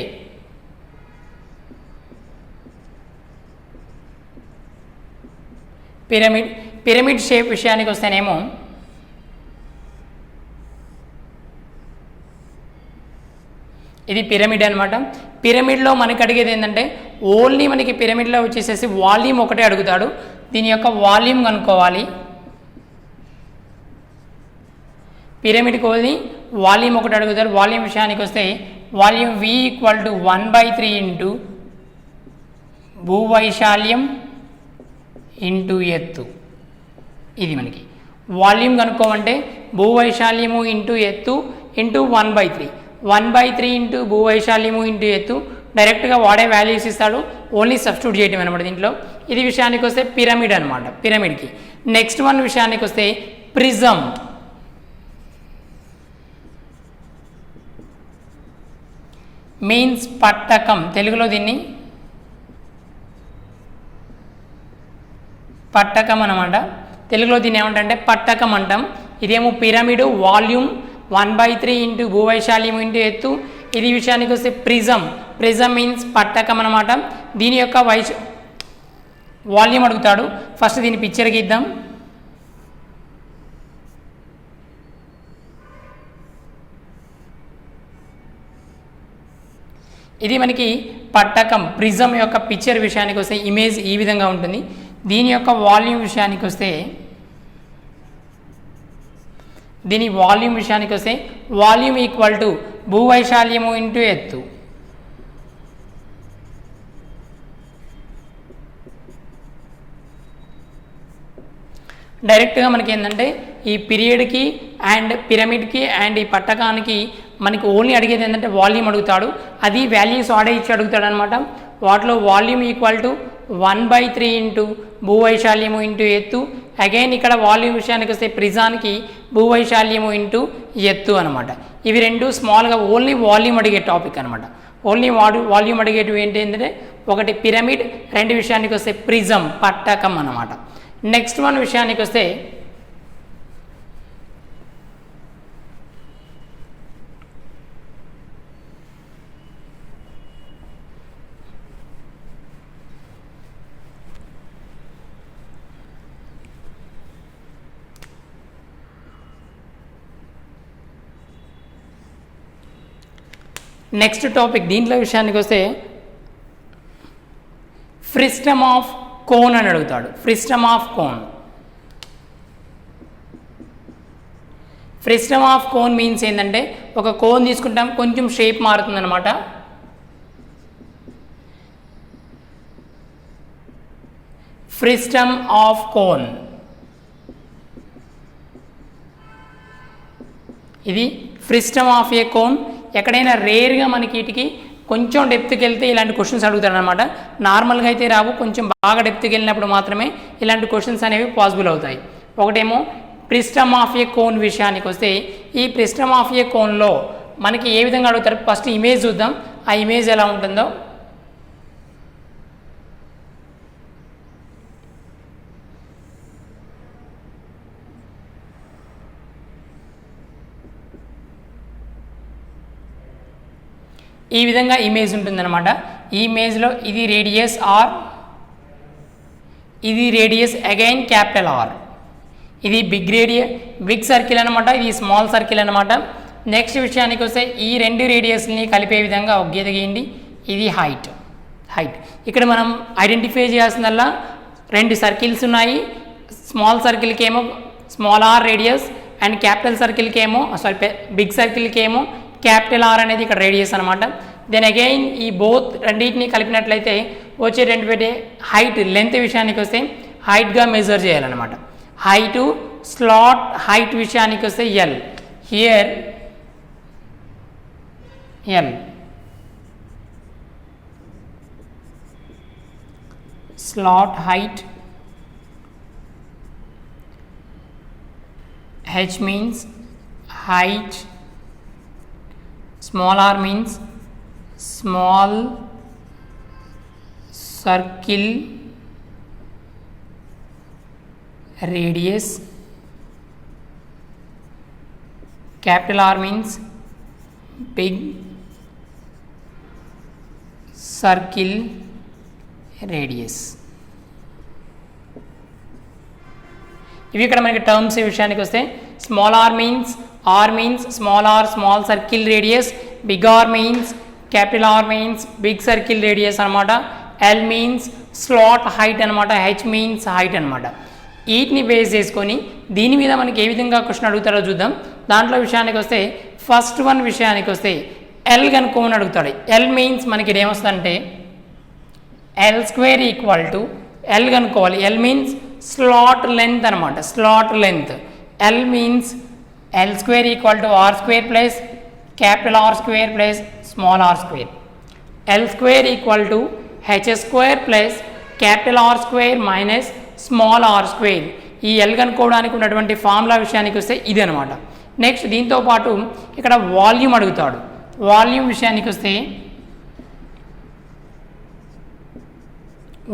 పిరమిడ్ షేప్ విషయానికి వస్తేనేమో ఇది పిరమిడ్ అనమాట. పిరమిడ్లో మనకి అడిగేది ఏంటంటే ఓన్లీ మనకి పిరమిడ్లో వచ్చేసేసి వాల్యూమ్ ఒకటే అడుగుతాడు. దీని యొక్క వాల్యూమ్ కనుక్కోవాలి. పిరమిడ్కి ఓన్లీ వాల్యూమ్ ఒకటి అడుగుతారు. వాల్యూమ్ విషయానికి వస్తే వాల్యూమ్ V = 1/3 ఇంటూ భూవైశాల్యం ఇంటూ ఎత్తు. ఇది మనకి వాల్యూమ్ కనుక్కోమంటే భూవైశాల్యము ఇంటూ ఎత్తు ఇంటూ 1/3. 1/3 ఇంటూ భూవైశాల్యము ఇంటూ ఎత్తు డైరెక్ట్గా వాడే వాల్యూస్ ఇస్తాడు. ఓన్లీ సబ్స్టిట్యూట్ చేయటం అనమాట దీంట్లో. ఇది విషయానికి వస్తే పిరమిడ్ అనమాట. పిరమిడ్కి నెక్స్ట్ వన్ విషయానికి వస్తే ప్రిజం. మీన్స్ పట్టకం. తెలుగులో దీన్ని పట్టకం అనమాట. తెలుగులో దీన్ని ఏమంటే పట్టకం అంటాం. ఇదేమో పిరమిడ్ వాల్యూమ్ 1/3 ఇంటూ భూవైశాల్యం ఇంటూ ఎత్తు. ఇది విషయానికి వస్తే ప్రిజం. ప్రిజం మీన్స్ పట్టకం అనమాట. దీని యొక్క వాల్యూమ్ అడుగుతాడు. ఫస్ట్ దీని పిక్చర్ గీద్దాం. ఇది మనకి పట్టకం ప్రిజం యొక్క పిక్చర్ విషయానికి వస్తే ఇమేజ్ ఈ విధంగా ఉంటుంది. దీని యొక్క వాల్యూమ్ విషయానికి వస్తే వాల్యూమ్ ఈక్వల్ టు భూవైశాల్యము ఇంటూ ఎత్తు. డైరెక్ట్గా మనకి ఏంటంటే ఈ పీరియడ్కి అండ్ పిరమిడ్కి అండ్ ఈ పట్టకానికి మనకి ఓన్లీ అడిగేది ఏంటంటే వాల్యూమ్ అడుగుతాడు. అది వాల్యూస్ ఆడే ఇచ్చి అడుగుతాడు అనమాట. వాటిలో వాల్యూమ్ ఈక్వల్ టు 1/3 ఇంటూ భూవైశాల్యము ఇంటూ ఎత్తు. అగైన్ ఇక్కడ వాల్యూమ్ విషయానికి వస్తే ప్రిజానికి భూవైశాల్యము ఇంటూ ఎత్తు అనమాట. ఇవి రెండు స్మాల్గా ఓన్లీ వాల్యూమ్ అడిగే టాపిక్ అనమాట. ఓన్లీ వాల్యూమ్ అడిగేటివి ఏంటంటే ఒకటి పిరమిడ్, రెండు విషయానికి వస్తే ప్రిజం పట్టకం అనమాట. నెక్స్ట్ వన్ విషయానికి వస్తే నెక్స్ట్ టాపిక్ దీంట్లో విషయానికి వస్తే ఫ్రిస్టమ్ ఆఫ్ కోన్ అని అడుగుతాడు. Frustum of cone. Frustum of cone means ఏంటంటే ఒక కోన్ తీసుకుంటాం, కొంచెం షేప్ మారుతుంది అనమాట. ఫ్రిస్టమ్ ఆఫ్ కోన్ ఇది ఫ్రిస్టమ్ ఆఫ్ ఏ కోన్. ఎక్కడైనా రేర్గా మనకి వీటికి కొంచెం డెప్త్కి వెళ్తే ఇలాంటి క్వశ్చన్స్ అడుగుతాడు అనమాట. నార్మల్గా అయితే రావు, కొంచెం బాగా డెప్త్కి వెళ్ళినప్పుడు మాత్రమే ఇలాంటి క్వశ్చన్స్ అనేవి పాసిబుల్ అవుతాయి. ఒకటేమో ప్రిస్టమ్ ఆఫ్ ఏ కోన్ విషయానికి వస్తే ఈ ప్రిస్టమ్ ఆఫ్ ఏ కోన్లో మనకి ఏ విధంగా అడుగుతారు. ఫస్ట్ ఇమేజ్ చూద్దాం, ఆ ఇమేజ్ ఎలా ఉంటుందో. ఈ విధంగా ఇమేజ్ ఉంటుందన్నమాట. ఈ ఇమేజ్లో ఇది రేడియస్ ఆర్, ఇది రేడియస్ అగైన్ క్యాపిటల్ ఆర్. ఇది బిగ్ సర్కిల్ అనమాట, ఇది స్మాల్ సర్కిల్ అనమాట. నెక్స్ట్ విషయానికి వస్తే ఈ రెండు రేడియస్ని కలిపే విధంగా ఒక గీత గీయండి. ఇది హైట్. ఇక్కడ మనం ఐడెంటిఫై చేయాల్సిందల్లా రెండు సర్కిల్స్ ఉన్నాయి. స్మాల్ సర్కిల్కి ఏమో small R radius and capital సర్కిల్కి ఏమో బిగ్ సర్కిల్కి ఏమో క్యాపిటల్ ఆర్ అనేది ఇక్కడ రేడియస్ అనమాట. దెన్ అగైన్ ఈ బోత్ రెండింటిని కలిపినట్లయితే వచ్చేటటువంటి హైట్ లెంత్ విషయానికి వస్తే హైట్గా మెజర్ చేయాలన్నమాట. హైటు స్లాట్ హైట్ విషయానికి వస్తే L. Here L slot height, H means height, small r means small circle radius, capital R means big circle radius. ఇవి ఇక్కడ మనకి టర్మ్స్ విషయానికి వస్తే small R means small R small circle radius, big R means capital R means big circle radius అనమాట. L means slant height అనమాట. H means height అనమాట. వీటిని base చేసుకొని దీని మీద మనకి ఏ విధంగా క్వశ్చన్ అడుగుతారో చూద్దాం. దాంట్లో విషయానికి వస్తే ఫస్ట్ వన్ విషయానికి వస్తే ఎల్ కనుక్కోమని అడుగుతాడు. ఎల్ మీన్స్ మనకి ఏమొస్తుందంటే L square equal to L కనుక్కోవాలి. ఎల్ మీన్స్ స్లాట్ లెంత్ అనమాట. Slant length L means L square equal to R square plus capital R square plus small R square. L square equal to H square plus capital R square minus small R square. ఈ L కనుక్కోవడానికి ఉన్నటువంటి formula విషయానికి వస్తే ఇది అనమాట. Next దీంతో పాటు ఇక్కడ వాల్యూమ్ అడుగుతాడు. వాల్యూమ్ విషయానికి వస్తే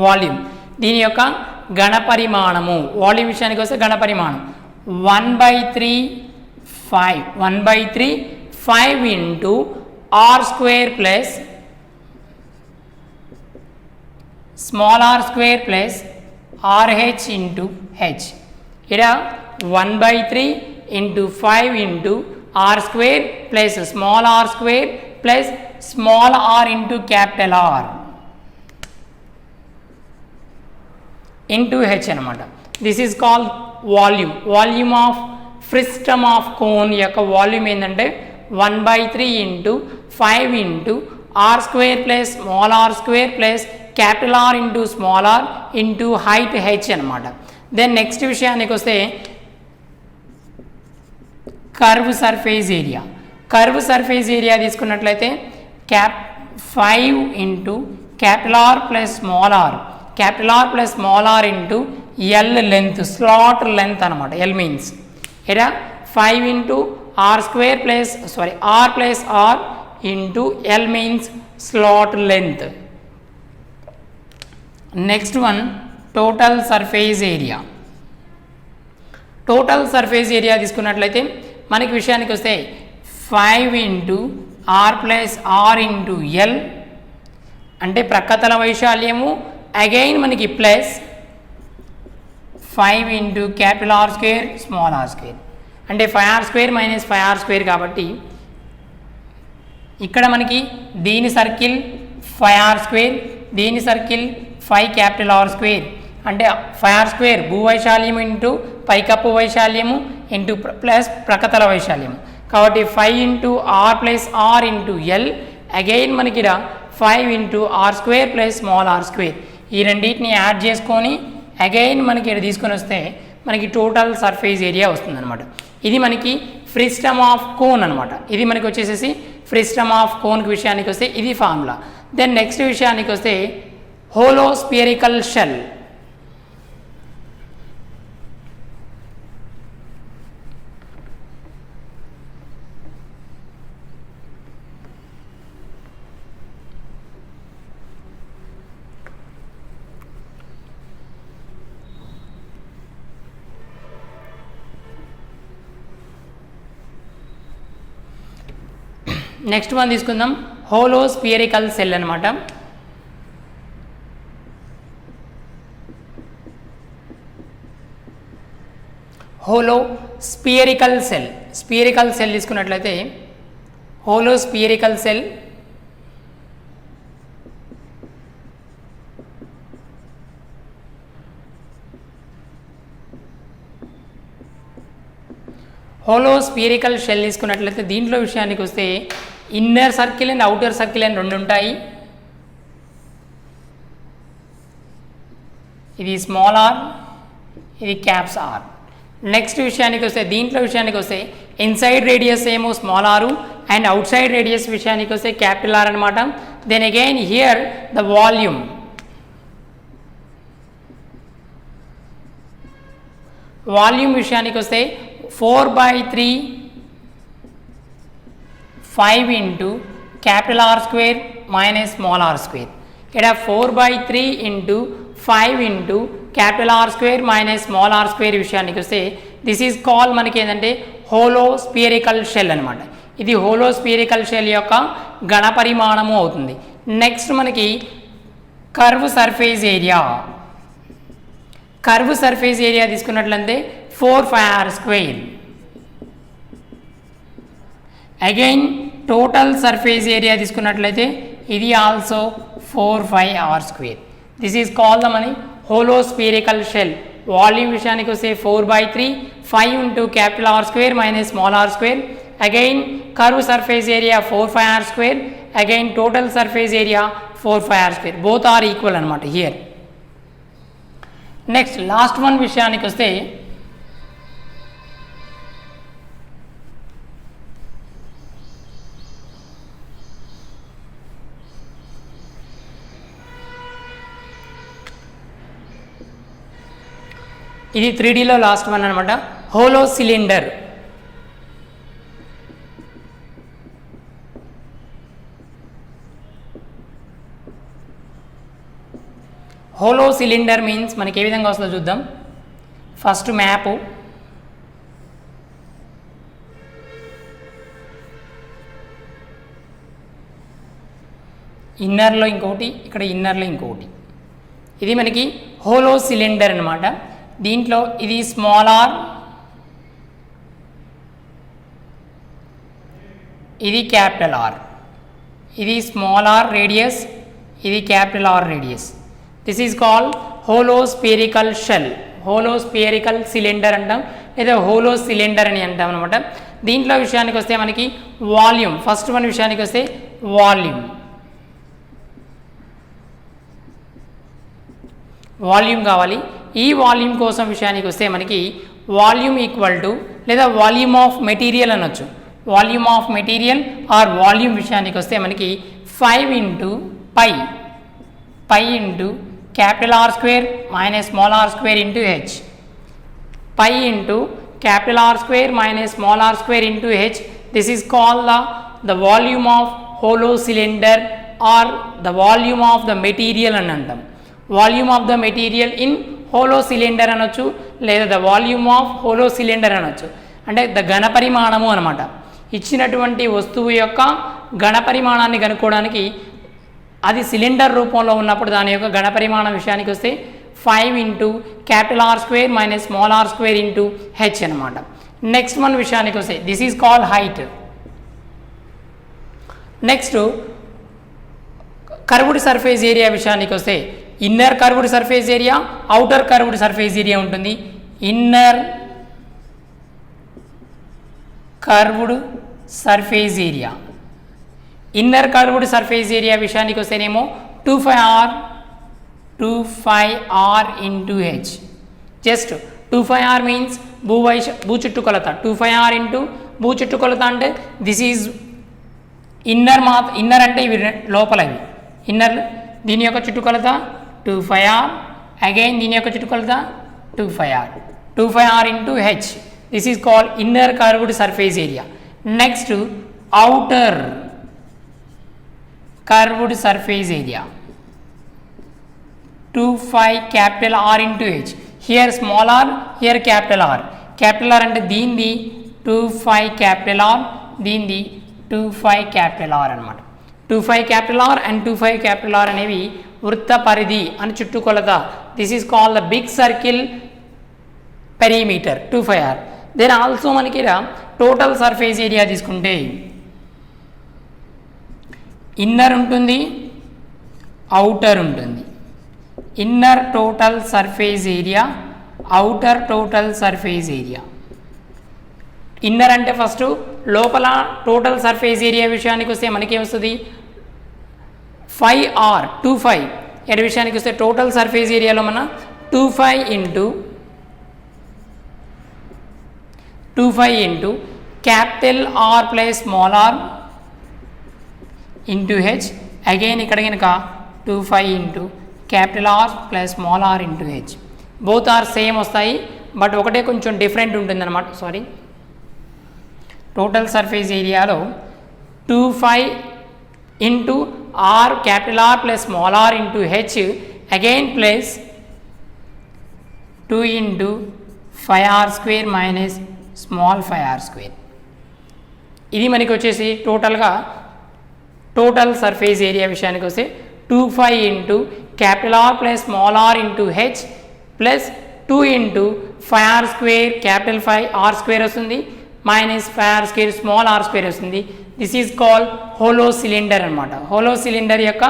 వాల్యూమ్ దీని యొక్క ఘనపరిమాణము. వాల్యూమ్ విషయానికి వస్తే ఘనపరిమాణం 1/3 5 into R square plus small R square plus RH into H. ఇక్కడ 1/3 into 5 into R square plus small R square plus small R into capital R into H అనమాట. This is called volume. Volume of frustum of cone యొక్క volume ఏంటంటే 1/3 into 5 into R square plus small R square plus capital R into small R into height H అనమాట. Then next విషయానికి వస్తే curve surface area. Curve surface area తీసుకున్నట్లయితే 5 into capital R plus small R capital R plus small R into L length slant length అనమాట. L means ఇక్కడ 5 into R square plus R plus R into L means slant length. Next one total surface area. Total surface area తీసుకున్నట్లయితే మనకి విషయానికి వస్తే 5 into R plus R into L అంటే ప్రక్కతల వైశాల్యము again మనకి plus 5 into capital R square small R square అంటే 5r square minus 5r square. కాబట్టి ఇక్కడ మనకి దీని సర్కిల్ 5r స్క్వేర్, దీని సర్కిల్ 5 క్యాపిటల్ ఆర్ స్క్వేర్ అంటే 5r స్క్వేర్ భూవైశాల్యము ఇంటూ పైకప్పు వైశాల్యము ఇంటూ ప్లస్ ప్రక్కతల వైశాల్యము. కాబట్టి 5 into R plus R into L again మనకి 5 into R square plus small R square. ఈ రెండింటిని యాడ్ చేసుకొని అగైన్ మనకి ఇక్కడ తీసుకొని వస్తే మనకి టోటల్ సర్ఫేస్ ఏరియా వస్తుందన్నమాట. ఇది మనకి ఫ్రిస్టమ్ ఆఫ్ కోన్ అనమాట. ఇది మనకి వచ్చేసేసి ఫ్రిస్టమ్ ఆఫ్ కోన్కి విషయానికి వస్తే ఇది ఫార్ములా. దెన్ నెక్స్ట్ విషయానికి వస్తే హోలోస్పియరికల్ షెల్. నెక్స్ట్ వన్ తీసుకుందాం హోలోస్పియరికల్ సెల్ అనమాట. హోలోస్పియరికల్ సెల్. స్పియరికల్ సెల్ తీసుకున్నట్లయితే హోలోస్పియరికల్ సెల్ హోలోస్పియరికల్ షెల్ తీసుకున్నట్లయితే దీంట్లో విషయానికి వస్తే inner circle and outer circle అని రెండు ఉంటాయి. ఇది స్మాల్ ఆర్, ఇది క్యాప్స్ ఆర్. నెక్స్ట్ విషయానికి వస్తే దీంట్లో విషయానికి వస్తే ఇన్సైడ్ రేడియస్ ఏమో small R and outside radius విషయానికి వస్తే క్యాపిటల్ ఆర్ అనమాట. Then again here the volume. Volume విషయానికి వస్తే 4/3 5 into capital R square minus small R square. ఇక్కడ 4/3 into 5 into capital R square minus small R square విషయానికి వస్తే this is call మనకి ఏంటంటే హోలోస్పియరికల్ షెల్ అనమాట. ఇది హోలోస్పియరికల్ షెల్ యొక్క ఘనపరిమాణము అవుతుంది. నెక్స్ట్ మనకి curve surface area. Curve surface area తీసుకున్నట్లయితే 4/5r square. Again total surface area తీసుకున్నట్లయితే ఇది also 4/5r square. This is called the money hollow spherical shell. Volume విషయానికి వస్తే 4/3 5 into capital R square minus small r square. Again curved surface area 4 pi r square. Again total surface area 4 pi r square. Both are equal anamata here. Next last one విషయానికి వస్తే ఇది 3Dలో last one అనమాట. Hollow cylinder. Hollow cylinder means మనకి ఏ విధంగా వస్తుందో చూద్దాం. First map, ఇన్నర్లో ఇంకొకటి, ఇక్కడ ఇన్నర్లో ఇంకొకటి. ఇది మనకి హోలో సిలిండర్ అనమాట. దీంట్లో ఇది స్మాల్ ఆర్, ఇది క్యాపిటల్ ఆర్. ఇది స్మాల్ ఆర్ రేడియస్, ఇది capital R radius. This is called hollow spherical shell, hollow spherical cylinder అంటాం, లేదా హోలో సిలిండర్ అని అంటాం అనమాట. దీంట్లో విషయానికి వస్తే మనకి వాల్యూమ్, ఫస్ట్ వన్ విషయానికి వస్తే వాల్యూమ్ కావాలి. ఈ వాల్యూమ్ కోసం విషయానికి వస్తే మనకి వాల్యూమ్ ఈక్వల్ టు, లేదా వాల్యూమ్ ఆఫ్ మెటీరియల్ అనొచ్చు. Volume of material or volume విషయానికి వస్తే మనకి 5 into pi into capital R square minus small R square into H. Pi into capital R square minus small R square into H. This is called the volume of hollow cylinder or the volume of the material అని అంటాం. Volume of the material in hollow cylinder అనొచ్చు, లేదా the volume of hollow cylinder అనొచ్చు. అంటే the ఘనపరిమాణము అనమాట. ఇచ్చినటువంటి వస్తువు యొక్క ఘనపరిమాణాన్ని కనుక్కోవడానికి, అది సిలిండర్ రూపంలో ఉన్నప్పుడు దాని యొక్క ఘనపరిమాణం విషయానికి వస్తే 5 into capital R square minus small R square into H అనమాట. నెక్స్ట్ వన్ విషయానికి వస్తే this is called height. Next curved surface area విషయానికి వస్తే inner curved surface area, outer curved surface area ఉంటుంది. Inner curved surface area, inner curved surface area విషయానికి వస్తేనేమో 2πr into H. Just 2πr means భూ చుట్టుకొలత. 2πr into భూ చుట్టుకొలత అంటే దిస్ ఈజ్ ఇన్నర్ అంటే ఇవి లోపల, ఇవి ఇన్నర్. దీని యొక్క చుట్టుకొలత 2πr. అగైన్ దీని యొక్క చుట్టుకొలత 2πr into H. This is called inner curved surface area. Next outer curved surface area 2π capital R into H. Here small r, here capital R. Capital R అంటే దీనిది 2π capital R, దీనిది 2π capital R అనమాట. 2π capital R and 2π capital R అనేవి వృత్త పరిధి అని చుట్టుకొలత. This is called the big circle perimeter 2πr. Then also మనకి టోటల్ సర్ఫేస్ ఏరియా తీసుకుంటే ఇన్నర్ ఉంటుంది, అవుటర్ ఉంటుంది. Inner total surface area, outer total surface area. Inner అంటే ఫస్ట్ లోపల టోటల్ సర్ఫేస్ ఏరియా విషయానికి వస్తే మనకేమొస్తుంది 5r 2π. ఎడ విషయానికి వస్తే టోటల్ సర్ఫేస్ ఏరియాలో మన 2π into capital R plus small R into H. Again ఇక్కడ కనుక 2π into capital R plus small R into H. Both are same వస్తాయి, బట్ ఒకటే కొంచెం డిఫరెంట్ ఉంటుంది అనమాట. సారీ, టోటల్ సర్ఫేస్ ఏరియాలో 2π into R capital R plus small R into H. Again plus 2 into 5r square minus small 5r square. ఇది మనకి వచ్చేసి టోటల్గా టోటల్ సర్ఫేస్ ఏరియా విషయానికి వస్తే 2π into capital R plus small R into H plus 2 into 5r square capital 5r square వస్తుంది minus 5r square small r square వస్తుంది. This is called hollow cylinder అనమాట. Hollow cylinder యొక్క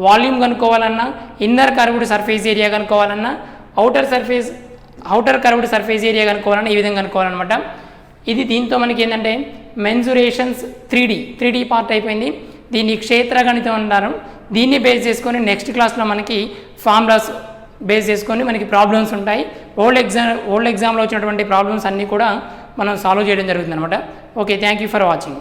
volume కనుక్కోవాలన్నా, inner curved surface area కనుక్కోవాలన్నా, outer surface outer curved surface area కనుక్కోవాలని ఈ విధంగా కనుక్కోవాలన్నమాట. ఇది దీంతో మనకి ఏంటంటే మెన్సురేషన్స్ 3D పార్ట్ అయిపోయింది. దీన్ని క్షేత్రగణితం అంటారు. దీన్ని బేస్ చేసుకొని నెక్స్ట్ క్లాస్లో మనకి ఫార్ములాస్ బేస్ చేసుకొని మనకి ప్రాబ్లమ్స్ ఉంటాయి. ఓల్డ్ ఎగ్జామ్లో వచ్చినటువంటి ప్రాబ్లమ్స్ అన్నీ కూడా మనం సాల్వ్ చేయడం జరుగుతుంది అనమాట. Okay, thank you for watching.